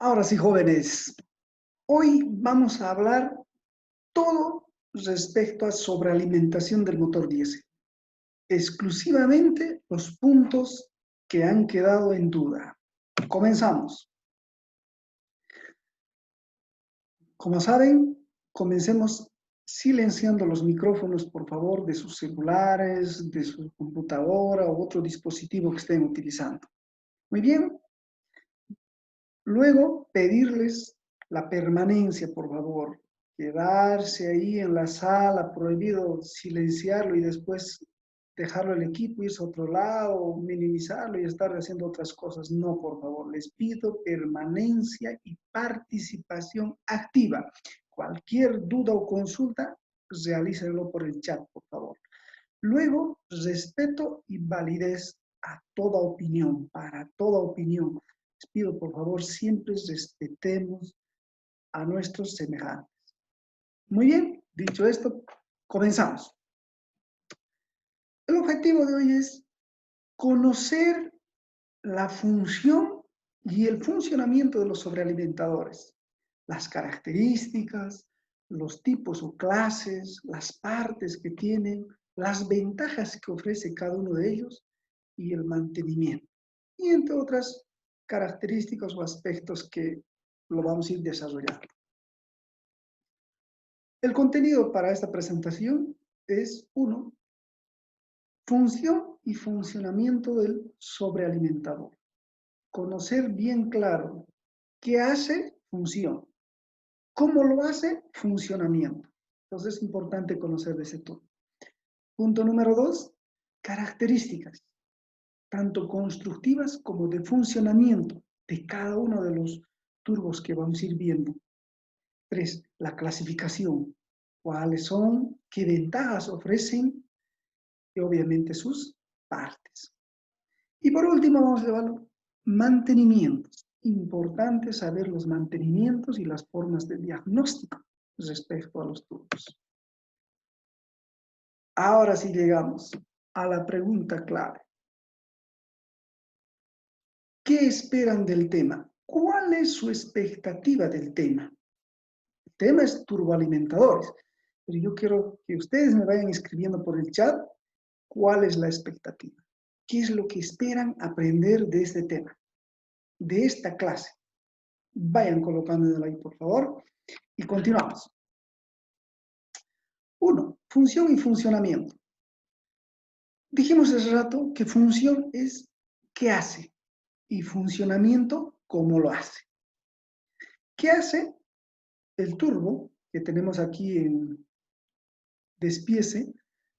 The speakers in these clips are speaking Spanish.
Ahora sí, jóvenes, hoy vamos a hablar todo respecto a sobrealimentación del motor diésel, exclusivamente los puntos que han quedado en duda. Comenzamos. Como saben, comencemos silenciando los micrófonos, por favor, de sus celulares, de su computadora o otro dispositivo que estén utilizando. Muy bien, luego pedirles la permanencia, por favor. Quedarse ahí en la sala, prohibido silenciarlo y después dejarlo el equipo, irse a otro lado, minimizarlo y estar haciendo otras cosas. No, por favor, les pido permanencia y participación activa. Cualquier duda o consulta, realícenlo por el chat, por favor. Luego, respeto y validez a toda opinión, para toda opinión. Les pido, por favor, siempre respetemos a nuestros semejantes. Muy bien, dicho esto, comenzamos. El objetivo de hoy es conocer la función y el funcionamiento de los sobrealimentadores, las características, los tipos o clases, las partes que tienen, las ventajas que ofrece cada uno de ellos y el mantenimiento. Y entre otras características o aspectos que lo vamos a ir desarrollando. El contenido para esta presentación es 1. Función y funcionamiento del sobrealimentador. Conocer bien claro qué hace, función. ¿Cómo lo hace? Funcionamiento. Entonces es importante conocer de ese turno. Punto número 2, características, tanto constructivas como de funcionamiento de cada uno de los turbos que vamos a ir viendo. 3, la clasificación. ¿Cuáles son? ¿Qué ventajas ofrecen? Y obviamente sus partes. Y por último vamos a llevar mantenimientos. Importante saber los mantenimientos y las formas de diagnóstico respecto a los turbos. Ahora sí llegamos a la pregunta clave. ¿Qué esperan del tema? ¿Cuál es su expectativa del tema? El tema es turboalimentadores, pero yo quiero que ustedes me vayan escribiendo por el chat cuál es la expectativa. ¿Qué es lo que esperan aprender de este tema, de esta clase? Vayan colocándolo ahí, por favor, y continuamos. 1. Función y funcionamiento. Dijimos hace rato que función es qué hace y funcionamiento cómo lo hace. ¿Qué hace el turbo que tenemos aquí en despiece?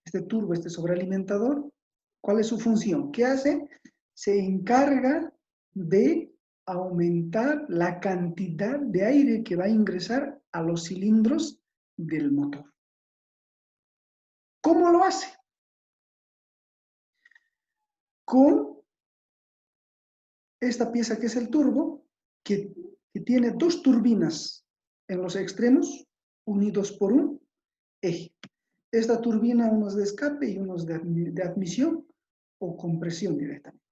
Este turbo, este sobrealimentador, ¿cuál es su función? ¿Qué hace? Se encarga de aumentar la cantidad de aire que va a ingresar a los cilindros del motor. ¿Cómo lo hace? Con esta pieza que es el turbo, que tiene 2 turbinas en los extremos, unidos por un eje. Esta turbina, unos de escape y unos de admisión o compresión directamente.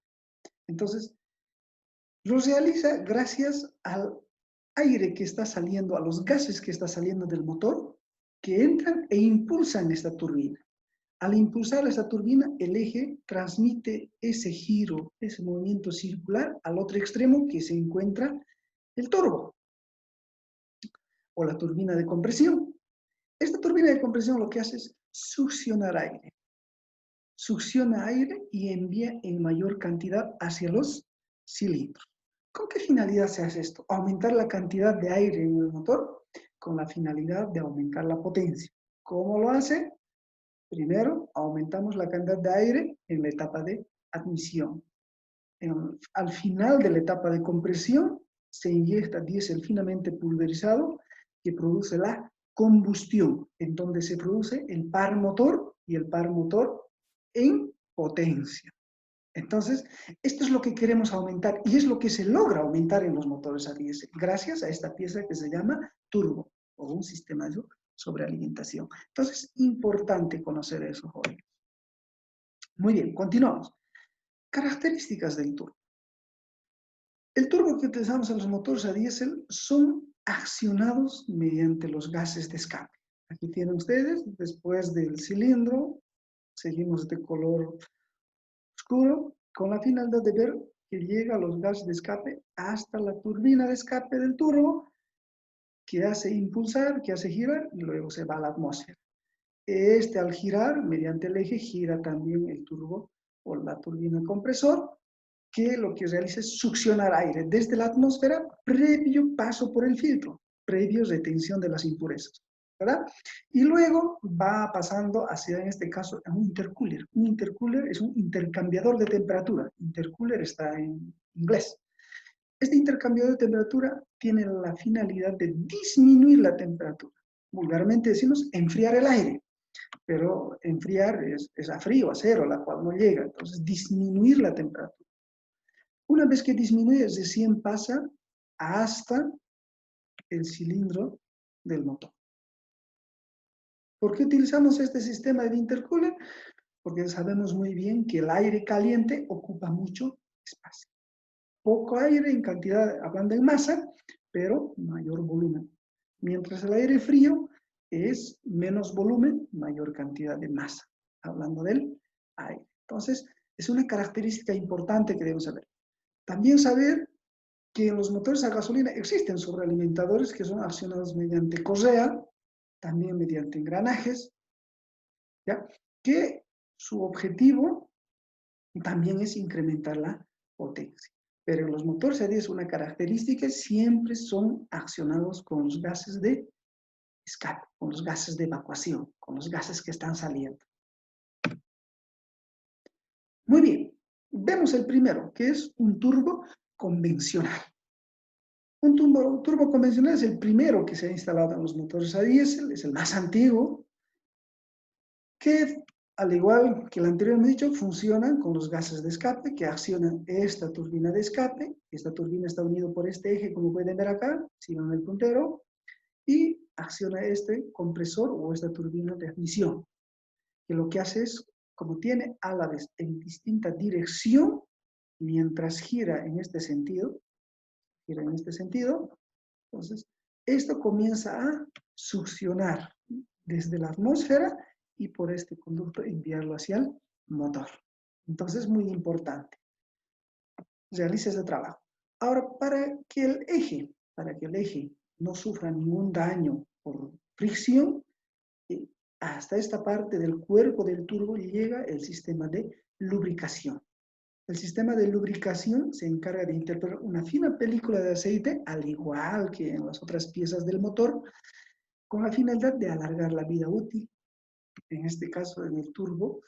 Entonces, lo realiza gracias al aire que está saliendo, a los gases que está saliendo del motor, que entran e impulsan esta turbina. Al impulsar esta turbina, el eje transmite ese giro, ese movimiento circular al otro extremo que se encuentra el turbo o la turbina de compresión. Esta turbina de compresión lo que hace es succionar aire. Succiona aire y envía en mayor cantidad hacia los cilindros. ¿Con qué finalidad se hace esto? Aumentar la cantidad de aire en el motor con la finalidad de aumentar la potencia. ¿Cómo lo hace? Primero, aumentamos la cantidad de aire en la etapa de admisión. Al final de la etapa de compresión, se inyecta diésel finamente pulverizado que produce la combustión, en donde se produce el par motor y el par motor en potencia. Entonces, esto es lo que queremos aumentar y es lo que se logra aumentar en los motores a diésel, gracias a esta pieza que se llama turbo o un sistema de sobrealimentación. Entonces, importante conocer eso, jóvenes. Muy bien, continuamos. Características del turbo. El turbo que utilizamos en los motores a diésel son accionados mediante los gases de escape. Aquí tienen ustedes, después del cilindro, seguimos de color oscuro, con la finalidad de ver que llega los gases de escape hasta la turbina de escape del turbo, que hace impulsar, que hace girar, y luego se va a la atmósfera. Al girar, mediante el eje, gira también el turbo o la turbina compresor, que lo que realiza es succionar aire desde la atmósfera previo paso por el filtro, previo retención de las impurezas, ¿verdad? Y luego va pasando hacia, en este caso, a un intercooler. Un intercooler es un intercambiador de temperatura. Intercooler está en inglés. Este intercambiador de temperatura tiene la finalidad de disminuir la temperatura. Vulgarmente decimos enfriar el aire, pero enfriar es a frío, a cero, la cual no llega. Entonces, disminuir la temperatura. Una vez que disminuye, recién pasa hasta el cilindro del motor. ¿Por qué utilizamos este sistema de intercooler? Porque sabemos muy bien que el aire caliente ocupa mucho espacio. Poco aire en cantidad, hablando en masa, pero mayor volumen. Mientras el aire frío es menos volumen, mayor cantidad de masa, hablando del aire. Entonces, es una característica importante que debemos saber. También saber que en los motores a gasolina existen sobrealimentadores que son accionados mediante correa, también mediante engranajes, ¿ya? Que su objetivo también es incrementar la potencia. Pero en los motores a diésel una característica, siempre son accionados con los gases de escape, con los gases de evacuación, con los gases que están saliendo. Muy bien, vemos el primero, que es un turbo convencional. Un turbo convencional es el primero que se ha instalado en los motores a diésel, es el más antiguo, que al igual que el anterior hemos dicho, funcionan con los gases de escape que accionan esta turbina de escape. Esta turbina está unida por este eje, como pueden ver acá, sigan el puntero, y acciona este compresor o esta turbina de admisión, que lo que hace es, como tiene álabes en distinta dirección, mientras gira en este sentido, entonces esto comienza a succionar desde la atmósfera y por este conducto enviarlo hacia el motor. Entonces es muy importante. Realiza ese trabajo. Ahora, para que el eje no sufra ningún daño por fricción, hasta esta parte del cuerpo del turbo llega el sistema de lubricación. El sistema de lubricación se encarga de interponer una fina película de aceite, al igual que en las otras piezas del motor, con la finalidad de alargar la vida útil. En este caso, en el turbo,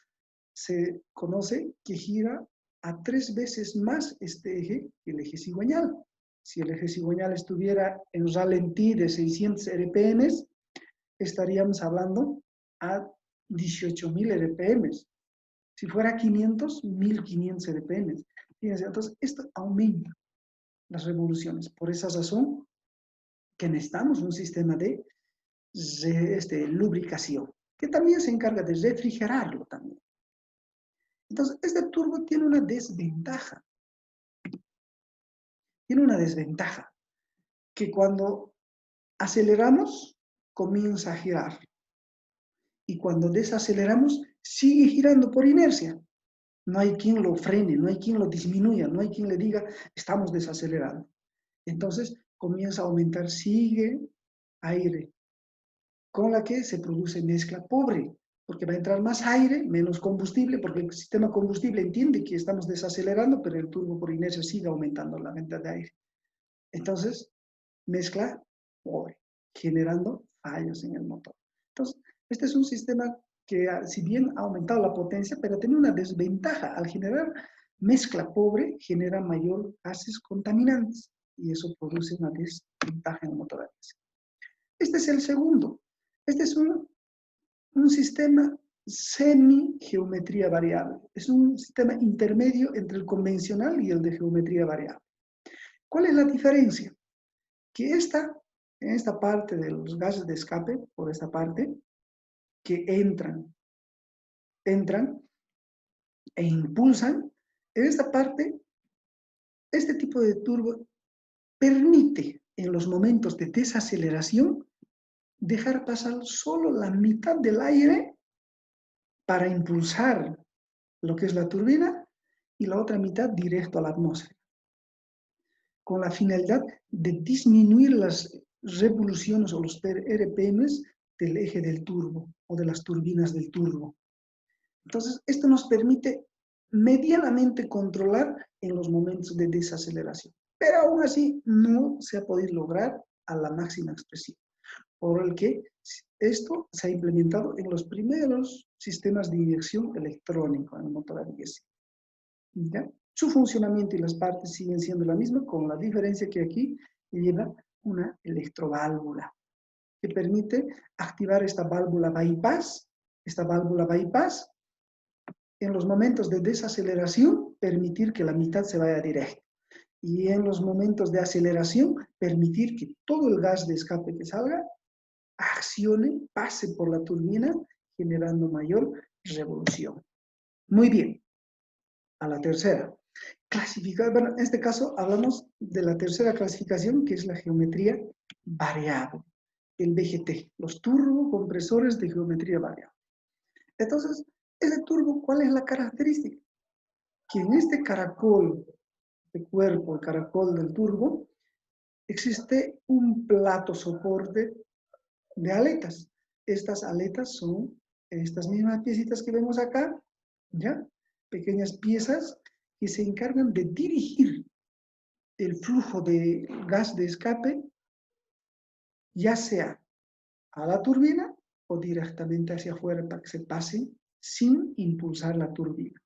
se conoce que gira a 3 veces más este eje que el eje cigüeñal. Si el eje cigüeñal estuviera en ralentí de 600 RPM, estaríamos hablando a 18.000 RPM. Si fuera 500, 1.500 RPM. Fíjense, entonces esto aumenta las revoluciones. Por esa razón que necesitamos un sistema de lubricación, que también se encarga de refrigerarlo también. Entonces, este turbo tiene una desventaja. Tiene una desventaja, que cuando aceleramos, comienza a girar. Y cuando desaceleramos, sigue girando por inercia. No hay quien lo frene, no hay quien lo disminuya, no hay quien le diga, estamos desacelerando. Entonces, comienza a aumentar, sigue aire, con la que se produce mezcla pobre, porque va a entrar más aire, menos combustible, porque el sistema combustible entiende que estamos desacelerando, pero el turbo por inercia sigue aumentando la venta de aire. Entonces, mezcla pobre, generando fallos en el motor. Entonces, este es un sistema que, si bien ha aumentado la potencia, pero tiene una desventaja. Al generar mezcla pobre, genera mayor gases contaminantes, y eso produce una desventaja en el motor a diésel. Este es el segundo. Este es un sistema semi-geometría variable. Es un sistema intermedio entre el convencional y el de geometría variable. ¿Cuál es la diferencia? Que en esta parte de los gases de escape, por esta parte, que entran e impulsan, en esta parte este tipo de turbo permite en los momentos de desaceleración dejar pasar solo la mitad del aire para impulsar lo que es la turbina y la otra mitad directo a la atmósfera, con la finalidad de disminuir las revoluciones o los RPMs del eje del turbo o de las turbinas del turbo. Entonces, esto nos permite medianamente controlar en los momentos de desaceleración, pero aún así no se ha podido lograr a la máxima expresión, por el que esto se ha implementado en los primeros sistemas de inyección electrónica en el motor a diésel. ¿Ya? Su funcionamiento y las partes siguen siendo la misma, con la diferencia que aquí lleva una electroválvula que permite activar esta válvula bypass en los momentos de desaceleración, permitir que la mitad se vaya directo. Y en los momentos de aceleración, permitir que todo el gas de escape que salga accione, pase por la turbina, generando mayor revolución. Muy bien. A la tercera. Clasificar, bueno, en este caso hablamos de la tercera clasificación, que es la geometría variable, el VGT, los turbocompresores de geometría variable. Entonces, ese turbo, ¿cuál es la característica? Que en este caracol de cuerpo, el caracol del turbo, existe un plato soporte de aletas. Estas aletas son estas mismas piecitas que vemos acá, ¿ya? Pequeñas piezas que se encargan de dirigir el flujo de gas de escape, ya sea a la turbina o directamente hacia afuera para que se pase sin impulsar la turbina.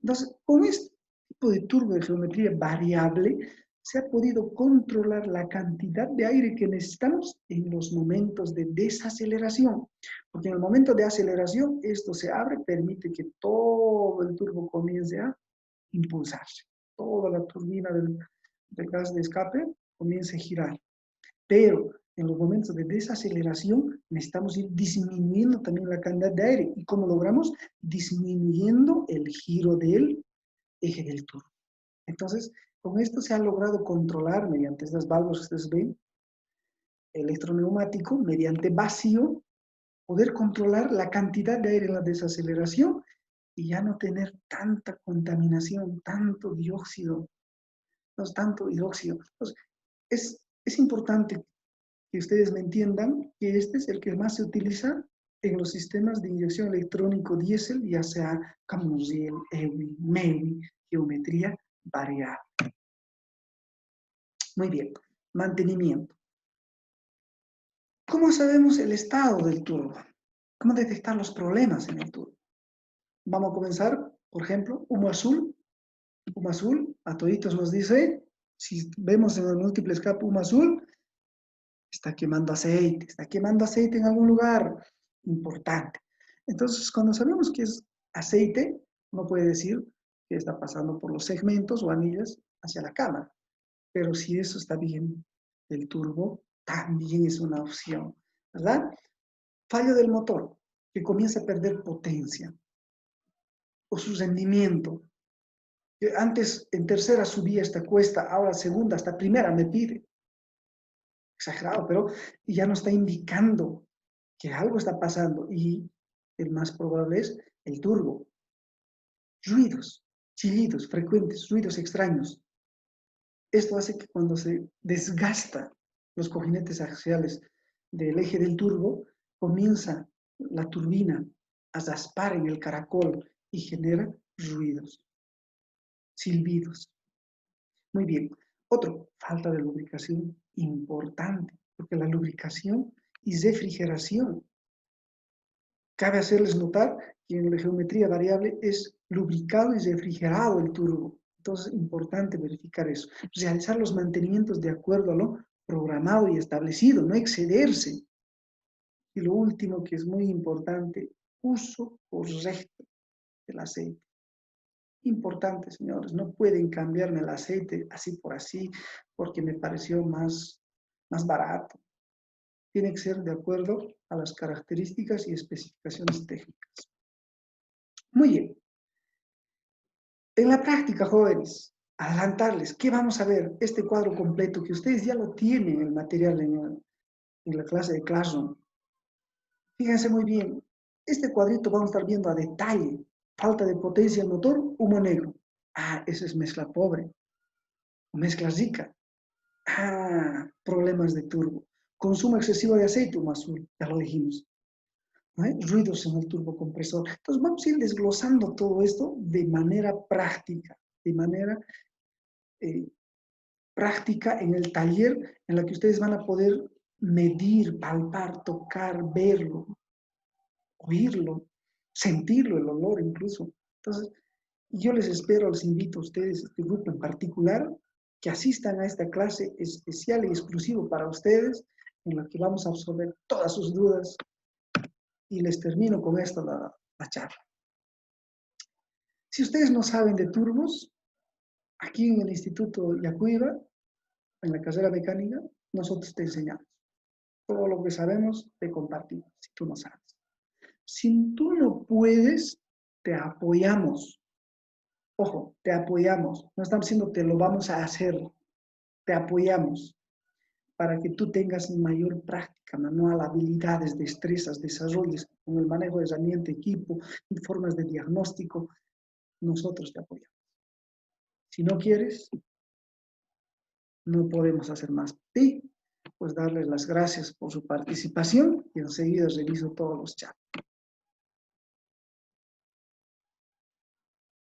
Entonces, con este tipo de turbo de geometría variable, se ha podido controlar la cantidad de aire que necesitamos en los momentos de desaceleración. Porque en el momento de aceleración, esto se abre, permite que todo el turbo comience a impulsarse. Toda la turbina del gas de escape comience a girar. Pero en los momentos de desaceleración necesitamos ir disminuyendo también la cantidad de aire. ¿Y cómo logramos? Disminuyendo el giro del eje del turbo. Entonces, con esto se ha logrado controlar mediante estas válvulas que ustedes ven, electroneumático, mediante vacío, poder controlar la cantidad de aire en la desaceleración y ya no tener tanta contaminación, tanto dióxido, no es tanto hidróxido. Entonces, es importante que ustedes me entiendan que este es el que más se utiliza en los sistemas de inyección electrónico diésel, ya sea Camusiel, EWI, MEWI, geometría variable. Muy bien, mantenimiento. ¿Cómo sabemos el estado del turbo? ¿Cómo detectar los problemas en el turbo? Vamos a comenzar, por ejemplo, humo azul. Humo azul, a toditos nos dice, si vemos en el múltiple escape humo azul, está quemando aceite en algún lugar importante. Entonces, cuando sabemos que es aceite, uno puede decir que está pasando por los segmentos o anillas hacia la cámara. Pero si eso está bien, el turbo también es una opción, ¿verdad? Fallo del motor, que comienza a perder potencia o su rendimiento. Que antes en tercera subía esta cuesta, ahora segunda, hasta primera me pide. Exagerado, pero ya nos está indicando que algo está pasando y el más probable es el turbo. Ruidos, chillidos frecuentes, ruidos extraños. Esto hace que cuando se desgasta los cojinetes axiales del eje del turbo, comienza la turbina a raspar en el caracol y genera ruidos, silbidos. Muy bien. Otro, falta de lubricación importante, porque la lubricación y refrigeración. Cabe hacerles notar que en la geometría variable es lubricado y refrigerado el turbo. Entonces, es importante verificar eso. Realizar los mantenimientos de acuerdo a lo programado y establecido, no excederse. Y lo último, que es muy importante, uso correcto del aceite. Importante, señores, no pueden cambiarme el aceite así por así, porque me pareció más barato. Tiene que ser de acuerdo a las características y especificaciones técnicas. Muy bien. En la práctica, jóvenes, adelantarles, ¿qué vamos a ver? Este cuadro completo que ustedes ya lo tienen, el material en la clase de Classroom. Fíjense muy bien, este cuadrito vamos a estar viendo a detalle, falta de potencia motor, humo negro. Ah, eso es mezcla pobre, o mezcla rica. Ah, problemas de turbo. Consumo excesivo de aceite, humo azul, ya lo dijimos. ¿No hay? Ruidos en el turbocompresor. Entonces vamos a ir desglosando todo esto de manera práctica, de manera eh, práctica en el taller en la que ustedes van a poder medir, palpar, tocar, verlo, oírlo, sentirlo, el olor incluso. Entonces, yo les espero, les invito a ustedes, este grupo en particular, que asistan a esta clase especial y exclusiva para ustedes, en la que vamos a absorber todas sus dudas y les termino con esto la charla. Si ustedes no saben de turbos, aquí en el Instituto Yacuiba, en la carrera mecánica, nosotros te enseñamos. Todo lo que sabemos, te compartimos, si tú no sabes. Si tú no puedes, te apoyamos. Ojo, te apoyamos. No estamos diciendo te lo vamos a hacer. Te apoyamos para que tú tengas mayor práctica manual, habilidades, destrezas, desarrollos con el manejo de herramienta, equipo, formas de diagnóstico. Nosotros te apoyamos. Si no quieres, no podemos hacer más. Y pues darles las gracias por su participación y enseguida reviso todos los chats.